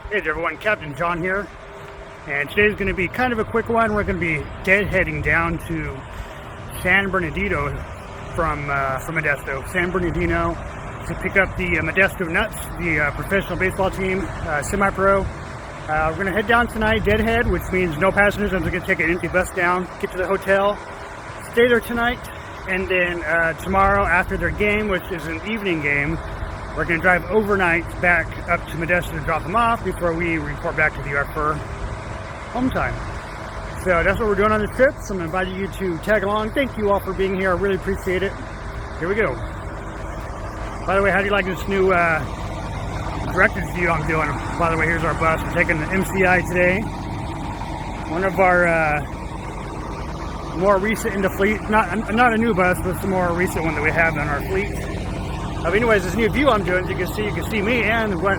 Hey there everyone, Captain John here, and today's going to be kind of a quick one. We're going to be deadheading down to San Bernardino from Modesto. San Bernardino to pick up the Modesto Nuts, the professional baseball team, semi-pro. We're going to head down tonight, deadhead, which means no passengers. I'm just going to take an empty bus down, get to the hotel, stay there tonight, and then tomorrow after their game, which is an evening game, we're going to drive overnight back up to Modesto to drop them off before we report back to the yard for home time. So that's what we're doing on this trip. So I'm inviting you to tag along. Thank you all for being here. I really appreciate it. Here we go. By the way, how do you like this new director's view I'm doing? By the way, here's our bus. We're taking the MCI today. One of our more recent in the fleet. Not a new bus, but some more recent one that we have in our fleet. Anyways, this new view I'm doing, as you can see me and what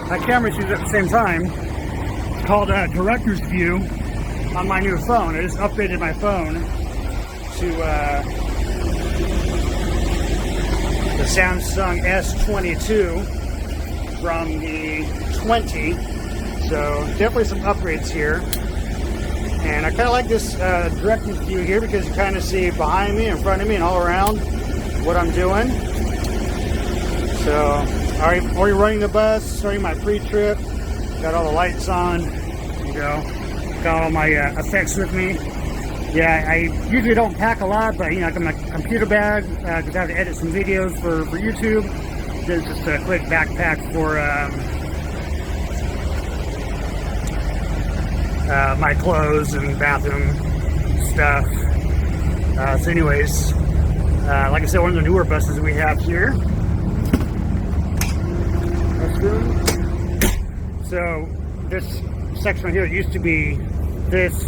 my camera sees at the same time. It's called director's view on my new phone. I just updated my phone to the Samsung S22 from the 20. So definitely some upgrades here. And I kind of like this director's view here because you kind of see behind me, in front of me, and all around what I'm doing. So, already running the bus, starting my pre-trip, got all the lights on, you know, got all my effects with me. Yeah, I usually don't pack a lot, but you know, I got my computer bag, because I have to edit some videos for YouTube. Then just a quick backpack for my clothes and bathroom stuff. So anyways, like I said, one of the newer buses that we have here. So this section right here used to be this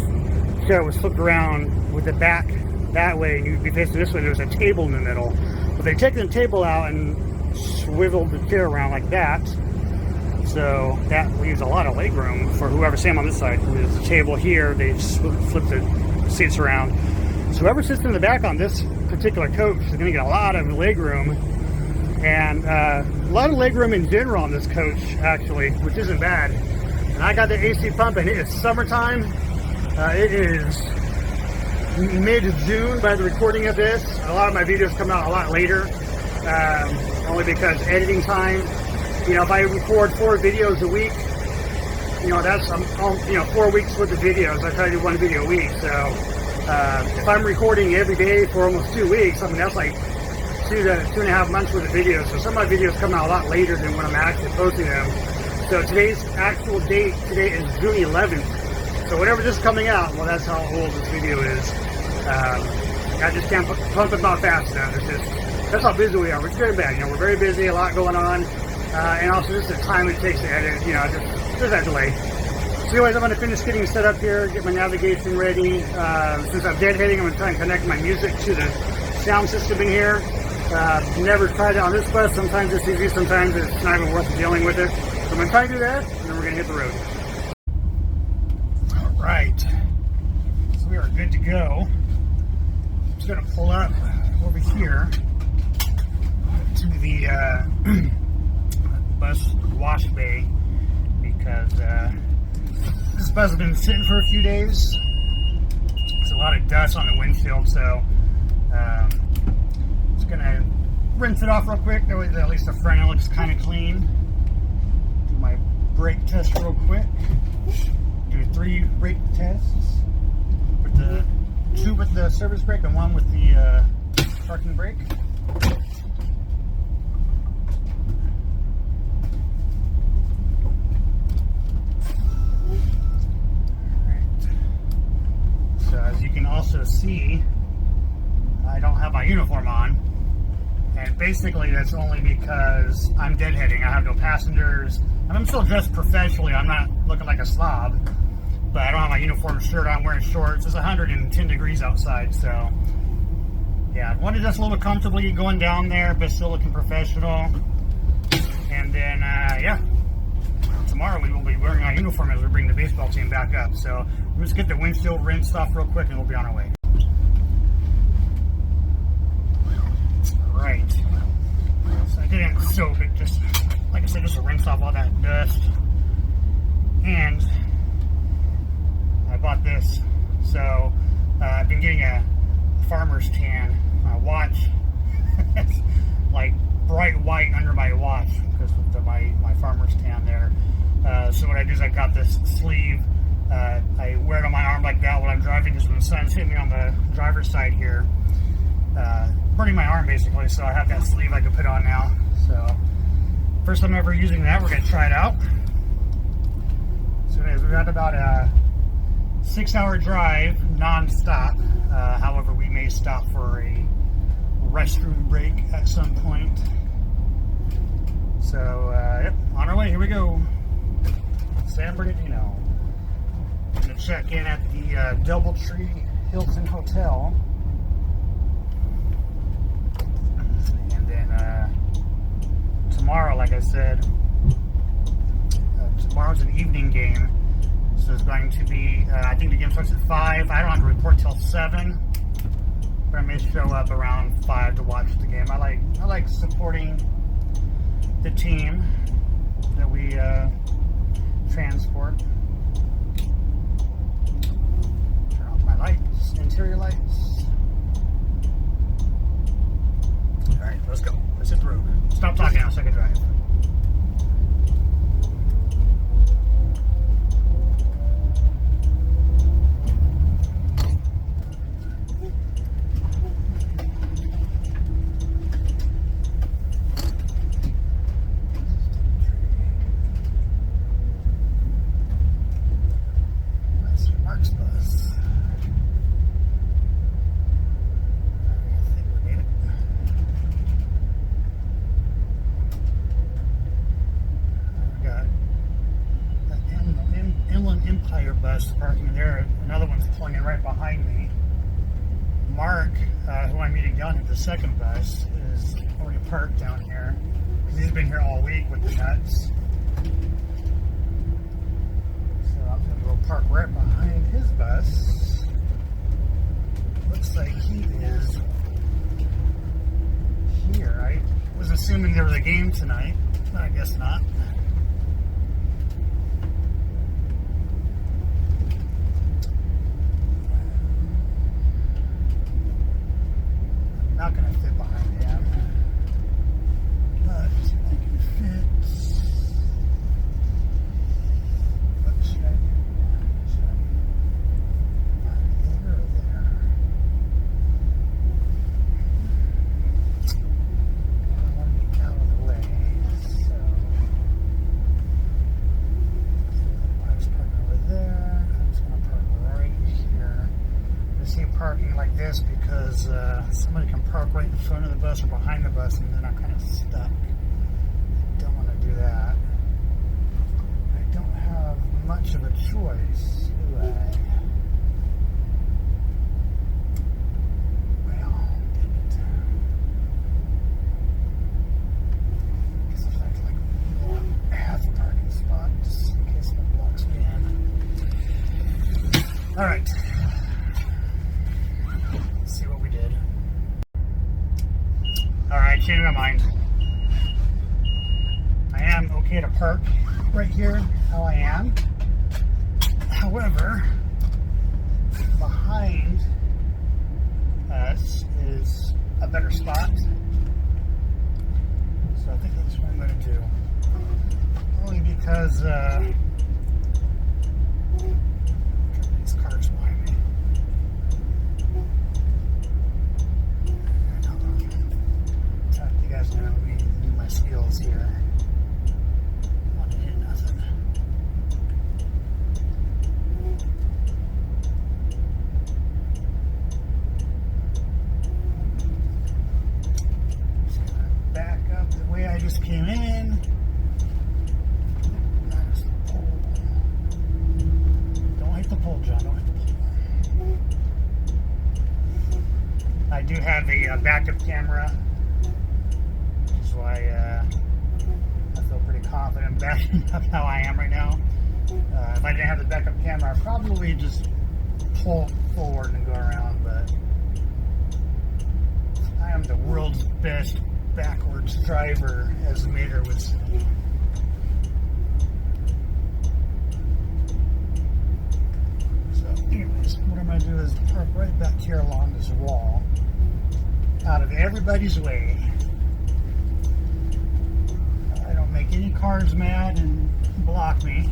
chair was flipped around with the back that way, and you'd be facing this way. There was a table in the middle, but they've taken the table out and swiveled the chair around like that, so that leaves a lot of leg room for whoever's sitting on this side. There's a table here, they flipped the seats around, so whoever sits in the back on this particular coach is going to get a lot of leg room. And a lot of legroom in general on this coach, actually, which isn't bad. And I got the AC pumping. It is summertime. It is mid-June by the recording of this. A lot of my videos come out a lot later, only because editing time. You know, if I record 4 videos a week, you know, that's 4 weeks worth of videos. I try to do 1 video a week. So if I'm recording every day for almost 2 weeks, I mean, that's like 2.5 months worth of videos. So some of my videos come out a lot later than when I'm actually posting them. So today's actual date today is June 11th. So whenever this is coming out, well, that's how old this video is. I just can't pump it out fast enough. It's just, that's how busy we are. It's very bad. You know, we're very busy, a lot going on. And also just the time it takes to edit, you know, there's that delay. So anyways, I'm going to finish getting set up here, get my navigation ready. Since I'm deadheading, I'm going to try and connect my music to the sound system in here. Never tried it on this bus. Sometimes it's easy, sometimes it's not even worth dealing with it. So I'm going to try to do that, and then we're going to hit the road. Alright, so we are good to go. I'm just going to pull up over here to the bus wash bay because this bus has been sitting for a few days. There's a lot of dust on the windshield, so gonna rinse it off real quick. That way at least the front end looks kind of clean. Do my brake test real quick. Do 3 brake tests with the 2 with the service brake and 1 with the parking brake. Alright. So as you can also see, I don't have my uniform on. And basically that's only because I'm deadheading. I have no passengers. And I'm still dressed professionally. I'm not looking like a slob. But I don't have my uniform shirt on, wearing shorts. It's 110 degrees outside, so yeah, I wanted just a little comfortably going down there, but still looking professional. And then, yeah, tomorrow we will be wearing our uniform as we bring the baseball team back up. So we'll just get the windshield rinsed off real quick and we'll be on our way. Right. So I didn't soak it, just like I said, just to rinse off all that dust. And I bought this. So I've been getting a farmer's tan. My watch it's like bright white under my watch because of my farmer's tan there. So what I do is I got this sleeve. I wear it on my arm like that when I'm driving because when the sun's hitting me on the driver's side here, burning my arm basically. So I have that sleeve I can put on now. So first time ever using that. We're going to try it out. So anyways, we've got about a 6-hour drive non-stop. However, we may stop for a restroom break at some point. So yep, on our way. Here we go. San Bernardino. I'm going to check in at the Doubletree Hilton Hotel. And then tomorrow, like I said, tomorrow's an evening game. So it's going to be, I think the game starts at 5. I don't have to report till 7. But I may show up around 5 to watch the game. I like supporting the team that we transport. Turn off my lights, interior lights. Alright, let's go. Let's hit the road. Stop talking now so I can drive. Bus parking there. Another one's pulling in right behind me. Mark, who I'm meeting down at the second bus, is already parked down here because he's been here all week with the nuts. So I'm going to go park right behind his bus. Looks like he is here. I was assuming there was a game tonight, but I guess not. Not going to fit behind him, but I can fit. What should I do? Should I there or there? I want to be out of the way, so I was parking over there. I'm just going to park right here. I see parking like this because somebody can park right in front of the bus or behind the bus and then I'm kind of stuck. I don't want to do that. I don't have much of a choice, do I? Well, dang it. I guess I have to like half a parking spot just in case someone blocks me in. Alright. See what we did. Alright, changing my mind. I am okay to park right here how I am. However, behind us is a better spot. So I think that's what I'm going to do. Only because these cars behind me. You guys know me do my skills here. I want to hit nothing. Just gonna back up the way I just came in. That is the pole. Don't hit the pole, John. Don't hit the pole. I do have a backup camera. Why I feel pretty confident backing up how I am right now. If I didn't have the backup camera, I'd probably just pull forward and go around, but I am the world's best backwards driver, as the mater would say. is to park right back here along this wall, out of everybody's way. I don't make any cars mad and block me.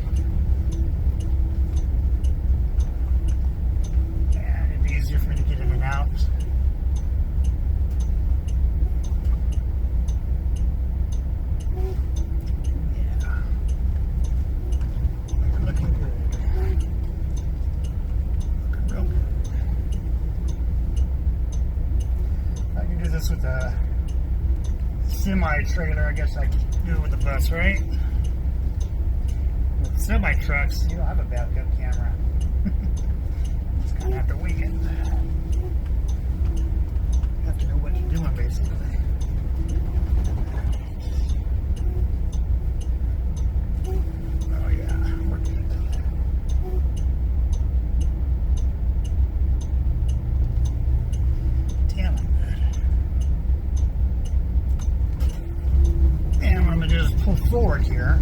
And it'd be easier for me to get in and out. With a semi-trailer, I guess I could do it with a bus, right? With semi-trucks, you don't have a backup camera. Just kind of have to wing it. You have to know what you're doing, basically. Oh yeah, we're good. Damn it. Pull forward here,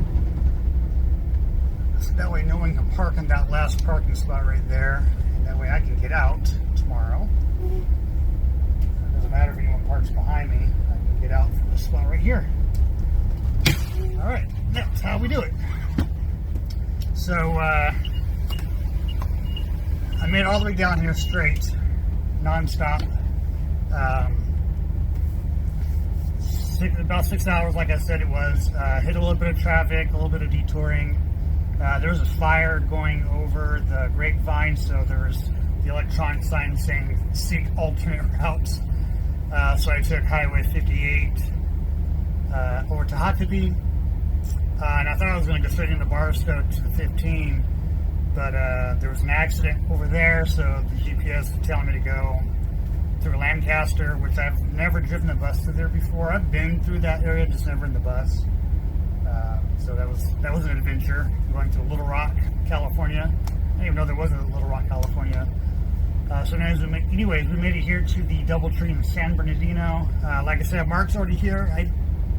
so that way no one can park in that last parking spot right there, and that way I can get out tomorrow. It doesn't matter if anyone parks behind me, I can get out from the spot right here. Alright, that's how we do it. So I made it all the way down here straight, non-stop. About 6 hours, like I said it was. Hit a little bit of traffic, a little bit of detouring. There was a fire going over the grapevine, so there was the electronic sign saying seek alternate routes. So I took Highway 58 over to Hottipi, and I thought I was going to go straight into Barstow to the 15, but there was an accident over there, so the GPS was telling me to go through Lancaster, which I've never driven the bus through there before. I've been through that area, just never in the bus. So that was an adventure, going to Little Rock, California. I didn't even know there was a Little Rock, California. So anyways, we made it here to the DoubleTree in San Bernardino. Like I said, Mark's already here. I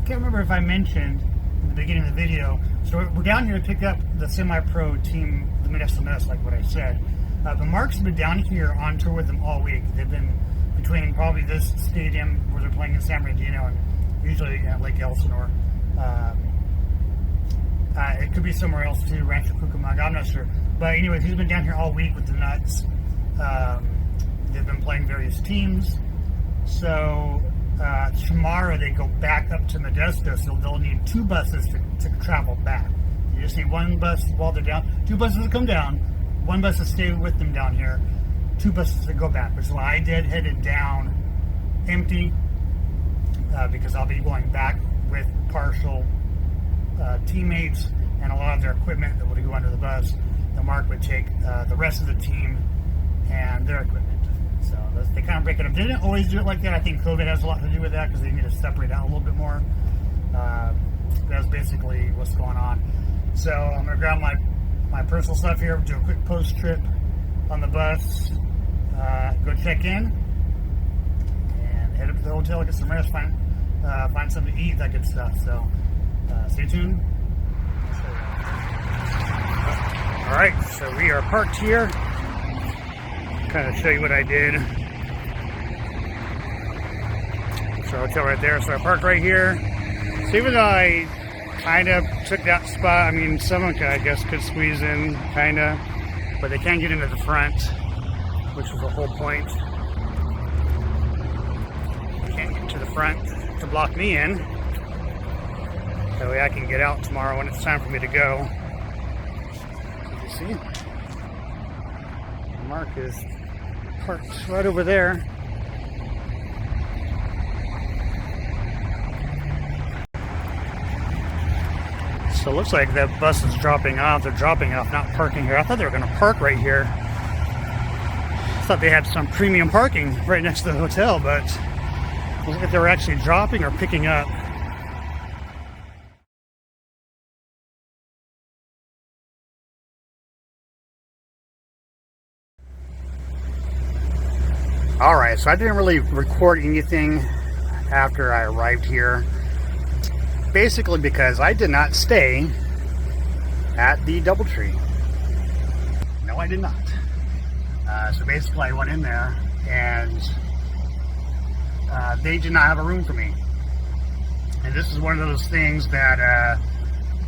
can't remember if I mentioned in the beginning of the video. So we're down here to pick up the semi-pro team, the Mid-SMS, like what I said. But Mark's been down here on tour with them all week. They've been between probably this stadium where they're playing in San Bernardino and usually at Lake Elsinore. It could be somewhere else too, Rancho Cucamonga, I'm not sure. But anyways, he's been down here all week with the Nuts. They've been playing various teams. So tomorrow they go back up to Modesto, so they'll need 2 buses to travel back. You just need 1 bus while they're down, 2 buses to come down, 1 bus to stay with them down here, 2 buses to go back, which is why I headed down empty, because I'll be going back with partial teammates and a lot of their equipment that would go under the bus. And Mark would take the rest of the team and their equipment. So they kind of break it up. They didn't always do it like that. I think COVID has a lot to do with that because they need to separate out a little bit more. That's basically what's going on. So I'm going to grab my personal stuff here, do a quick post trip on the bus, go check in, and head up to the hotel, get some rest, find something to eat, that good stuff. So stay tuned. Alright, so we are parked here. Kind of show you what I did. So hotel right there. So I parked right here. So even though I kind of took that spot, I mean, someone I guess could squeeze in, kind of, but they can't get into the front, which was the whole point. Can't get to the front to block me in. That way I can get out tomorrow when it's time for me to go. You see? Mark is parked right over there. So it looks like that bus is dropping off. They're dropping off, not parking here. I thought they were going to park right here. I thought they had some premium parking right next to the hotel, but it looks like they were actually dropping or picking up. Alright, so I didn't really record anything after I arrived here. Basically because I did not stay at the DoubleTree. No, I did not. So basically I went in there and they did not have a room for me. And this is one of those things that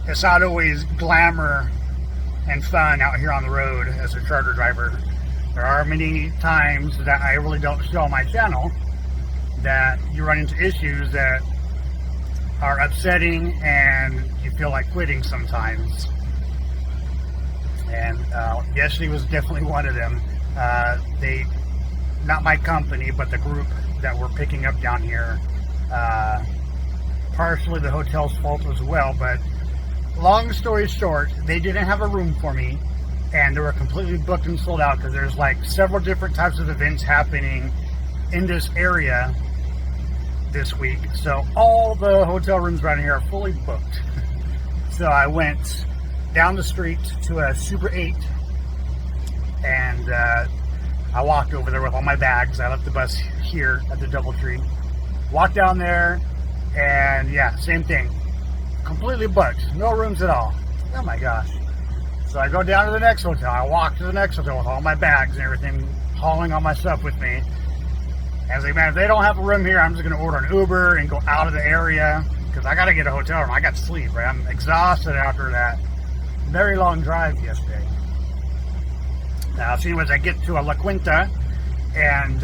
it's not always glamour and fun out here on the road as a charter driver. There are many times that I really don't show on my channel that you run into issues that are upsetting and you feel like quitting sometimes. And yesterday was definitely one of them. They, not my company, but the group that we're picking up down here, partially the hotel's fault as well, but long story short, they didn't have a room for me, and they were completely booked and sold out because there's like several different types of events happening in this area this week. So all the hotel rooms around here are fully booked. So I went down the street to a Super 8 and I walked over there with all my bags. I left the bus here at the DoubleTree. Walked down there and yeah, same thing. Completely booked. No rooms at all. Oh my gosh. So I go down to the next hotel. I walk to the next hotel with all my bags and everything, hauling all my stuff with me. And I was like, man, if they don't have a room here, I'm just going to order an Uber and go out of the area because I got to get a hotel room. I got to sleep, right? I'm exhausted after that very long drive yesterday. So anyways, I get to a La Quinta and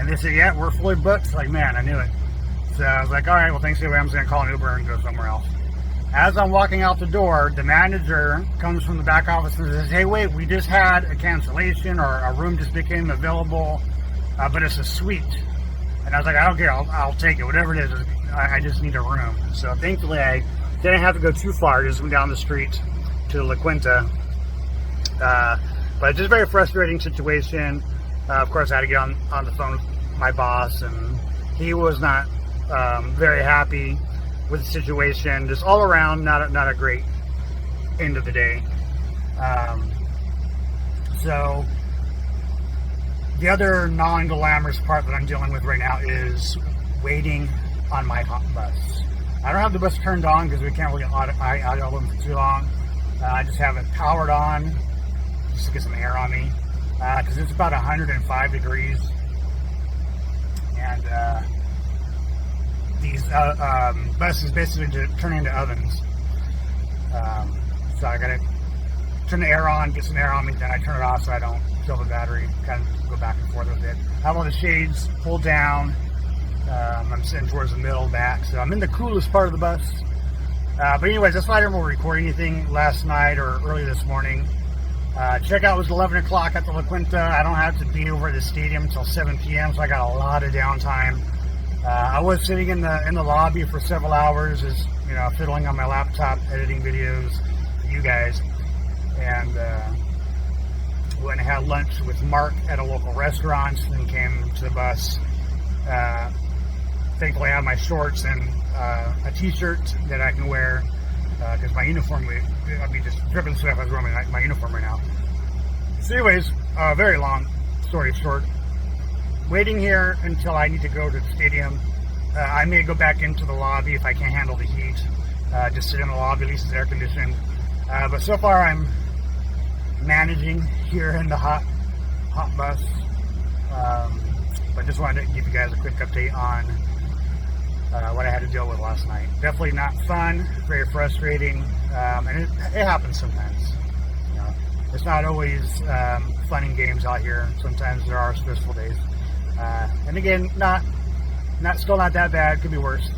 they say, yeah, we're fully booked. Like, man, I knew it. So I was like, all right, well, thanks anyway. I'm just going to call an Uber and go somewhere else. As I'm walking out the door, the manager comes from the back office and says, hey, wait, we just had a cancellation or a room just became available, but it's a suite. And I was like, I don't care. I'll take it. Whatever it is, I just need a room. So thankfully, I didn't have to go too far. I just went down the street to La Quinta. But it's just a very frustrating situation. Of course, I had to get on the phone with my boss, and he was not very happy with the situation. Just all around, not a great end of the day. So the other non-glamorous part that I'm dealing with right now is waiting on my hot bus. I don't have the bus turned on because we can't really idle them for too long. I just have it powered on just to get some air on me because it's about 105 degrees. And these buses basically turn into ovens. So I gotta turn the air on, get some air on me, then I turn it off so I don't fill the battery, kind of go back and forth with it. I have all the shades pulled down. I'm sitting towards the middle back, so I'm in the coolest part of the bus. But anyways, that's why I didn't record anything last night or early this morning. Checkout was 11 o'clock at the La Quinta. I don't have to be over at the stadium until 7 p.m., so I got a lot of downtime. I was sitting in the lobby for several hours, as you know, fiddling on my laptop, editing videos for you guys, and went and had lunch with Mark at a local restaurant, and came to the bus. Thankfully, I have my shorts and a t-shirt that I can wear because my uniform, I'd be just dripping sweat if I was wearing my uniform right now. So anyways, very long story short, waiting here until I need to go to the stadium. I may go back into the lobby if I can't handle the heat. Just sit in the lobby, at least it's air conditioned. But so far I'm managing here in the hot bus. But just wanted to give you guys a quick update on what I had to deal with last night. Definitely not fun, very frustrating, and it happens sometimes. You know, it's not always fun and games out here. Sometimes there are stressful days. And again, still not that bad. Could be worse.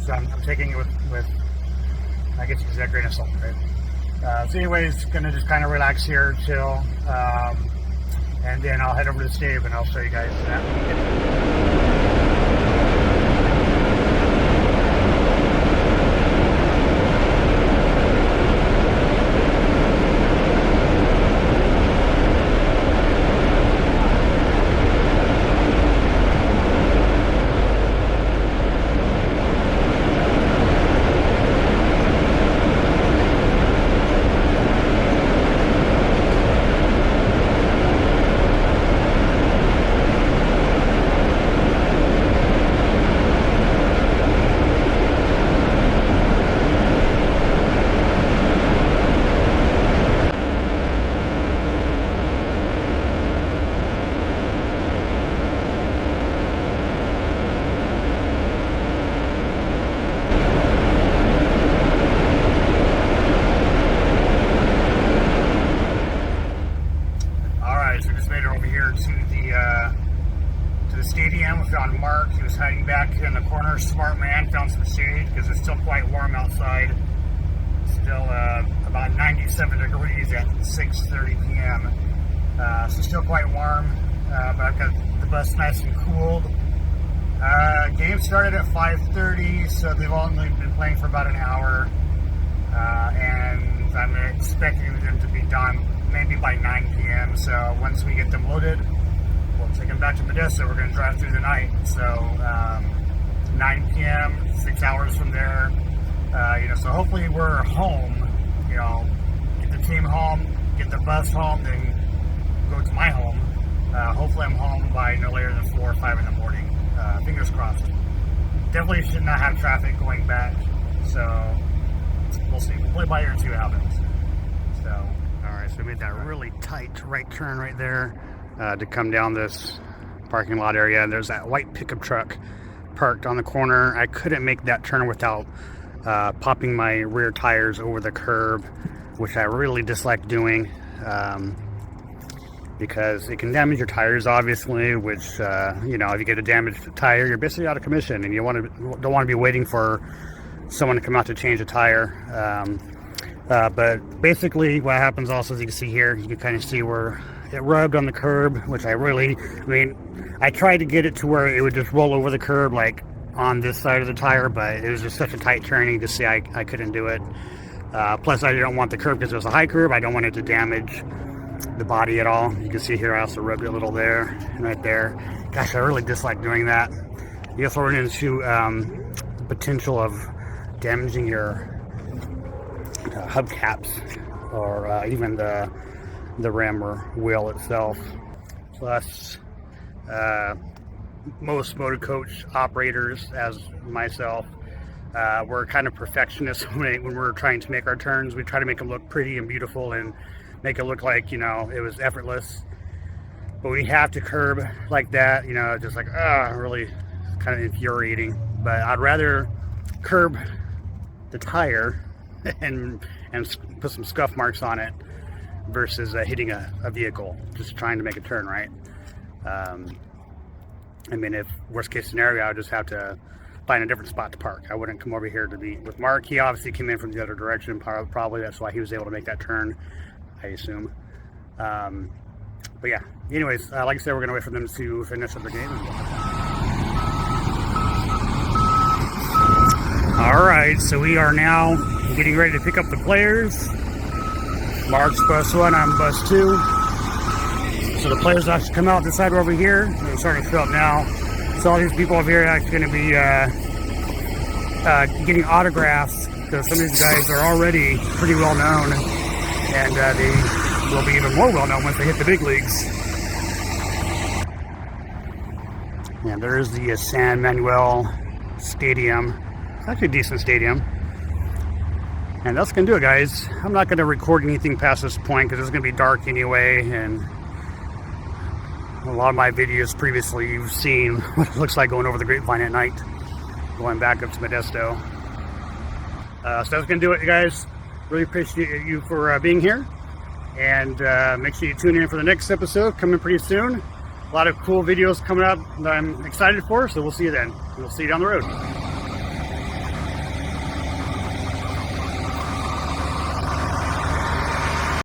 So I'm taking it with I guess you could say a grain of salt, right? So anyways, gonna just kind of relax here, chill, and then I'll head over to the stadium and I'll show you guys that. 27 degrees at 6:30 p.m. So still quite warm, but I've got the bus nice and cooled. Game started at 5:30, so they've only been playing for about an hour, and I'm expecting them to be done maybe by 9 p.m. So once we get them loaded, we'll take them back to Modesto. We're going to drive through the night. So 9 p.m., 6 hours from there. So hopefully we're home. Get the team home, get the bus home, then go to my home. Hopefully I'm home by no later than 4 or 5 in the morning. Fingers crossed. Definitely should not have traffic going back. So we'll see. We'll play by ear and see what happens. So, all right. So we made that really tight right turn right there to come down this parking lot area. And there's that white pickup truck parked on the corner. I couldn't make that turn without popping my rear tires over the curb, which I really dislike doing. Because it can damage your tires, obviously, which, if you get a damaged tire, you're basically out of commission, and you don't want to be waiting for someone to come out to change a tire. But basically what happens also, as you can see here, you can kind of see where it rubbed on the curb, which I tried to get it to where it would just roll over the curb, like on this side of the tire, but it was just such a tight turning to see I couldn't do it. Plus, I don't want the curb, because it was a high curb, I don't want it to damage the body at all. You can see here I also rubbed it a little there and right there. Gosh, I really dislike doing that. You also run into the potential of damaging your hubcaps, or even the rim or wheel itself. Plus, most motorcoach operators, as myself, we're kind of perfectionists when we're trying to make our turns. We try to make them look pretty and beautiful and make it look like, it was effortless. But we have to curb like that, just like, really kind of infuriating. But I'd rather curb the tire and put some scuff marks on it versus hitting a vehicle, just trying to make a turn, right? If worst case scenario, I would just have to find a different spot to park. I wouldn't come over here to be with Mark. He obviously came in from the other direction, probably that's why he was able to make that turn, I assume. But yeah, anyways, like I said, we're gonna wait for them to finish up the game. All right, so we are now getting ready to pick up the players. Mark's bus 1, I'm bus 2. So the players actually come out this side over here. They're starting to fill up now. So all these people over here are actually going to be getting autographs, because some of these guys are already pretty well known, and they will be even more well known once they hit the big leagues. And there's the San Manuel Stadium. It's actually a decent stadium. And that's going to do it, guys. I'm not going to record anything past this point because it's going to be dark anyway, and a lot of my videos previously, you've seen what it looks like going over the Grapevine at night, going back up to Modesto. So that's going to do it, guys. Really appreciate you for being here. And make sure you tune in for the next episode, coming pretty soon. A lot of cool videos coming up that I'm excited for, so we'll see you then. We'll see you down the road.